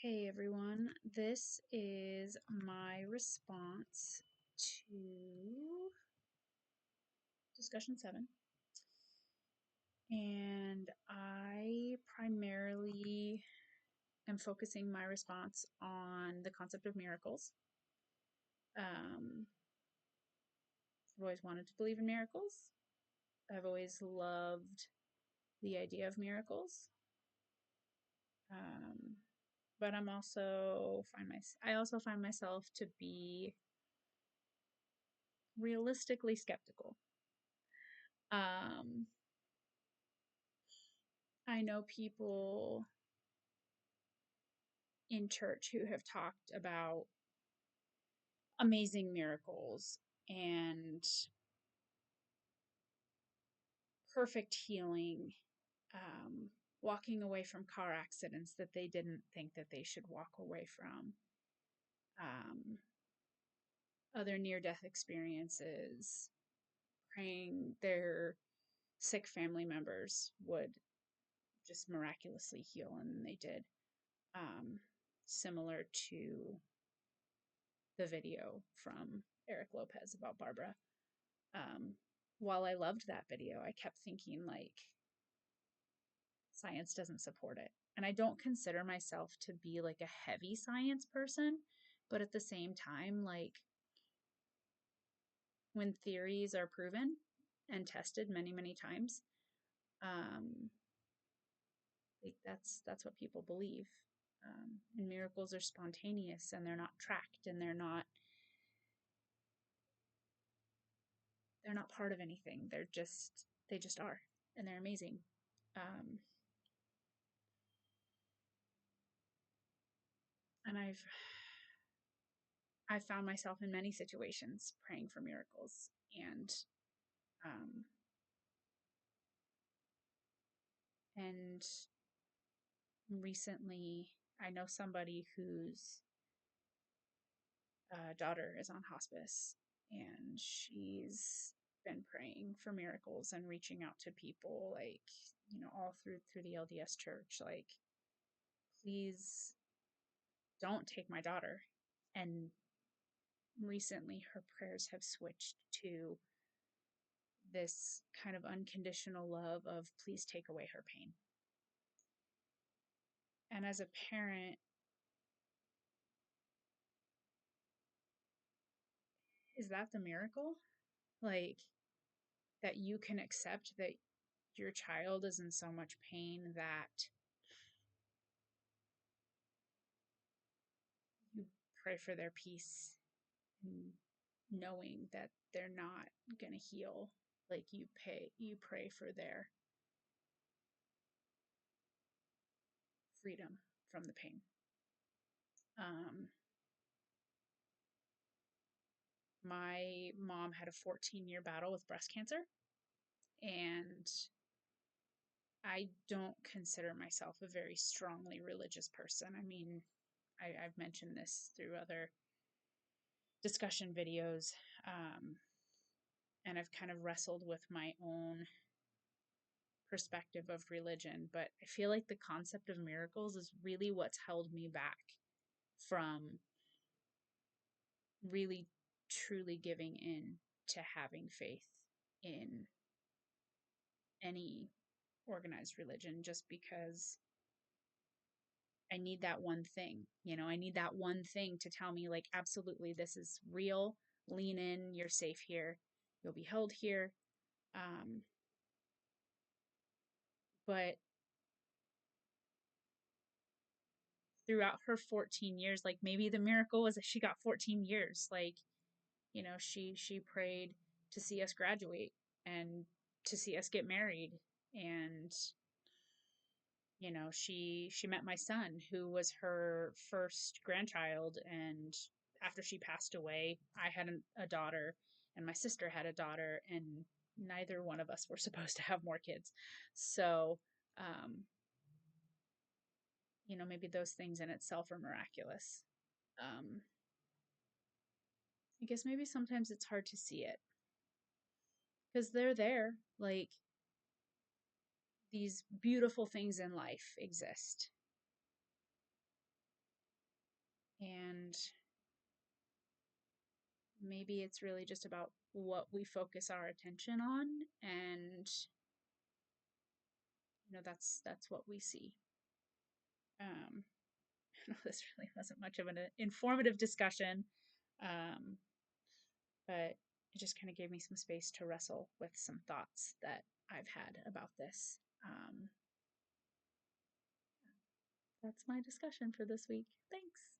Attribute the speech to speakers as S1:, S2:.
S1: Hey everyone, this is my response to discussion 7. And I primarily am focusing my response on the concept of miracles. I've always wanted to believe in miracles. I've always loved the idea of miracles. But I also find myself to be realistically skeptical. Um, I know people in church who have talked about amazing miracles and perfect healing, walking away from car accidents that they didn't think that they should walk away from, other near-death experiences, praying their sick family members would just miraculously heal, and they did. Similar to the video from Eric Lopez about Barbara. Um, while I loved that video, I kept thinking, like, science doesn't support it. And I don't consider myself to be like a heavy science person, but at the same time, like, when theories are proven and tested many, many times, um, like that's what people believe. And miracles are spontaneous and they're not tracked and they're not part of anything. They just are, and they're amazing. Um, and I've found myself in many situations praying for miracles. Um, and recently, I know somebody whose daughter is on hospice, and she's been praying for miracles and reaching out to people, like, all through the LDS church, like, please don't take my daughter. And recently, her prayers have switched to this kind of unconditional love of please take away her pain. And as a parent, is that the miracle? Like, that you can accept that your child is in so much pain that you pray for their peace, knowing that they're not going to heal. Like, you pray for their freedom from the pain. My mom had a 14-year battle with breast cancer, and I don't consider myself a very strongly religious person. I mean, I've mentioned this through other discussion videos, and I've kind of wrestled with my own perspective of religion, but I feel like the concept of miracles is really what's held me back from really truly giving in to having faith in any organized religion, just because I need that one thing. I need that one thing to tell me, like, absolutely, this is real. Lean in. You're safe here. You'll be held here. Um, but throughout her 14 years, like, maybe the miracle was that she got 14 years. Like, she prayed to see us graduate and to see us get married. And she met my son, who was her first grandchild, and after she passed away, I had a daughter and my sister had a daughter, and neither one of us were supposed to have more kids. So maybe those things in itself are miraculous. I guess maybe sometimes it's hard to see it because they're there. Like, these beautiful things in life exist, And maybe it's really just about what we focus our attention on, and that's what we see. This really wasn't much of an informative discussion, um, but it just kind of gave me some space to wrestle with some thoughts that I've had about this. That's my discussion for this week. Thanks.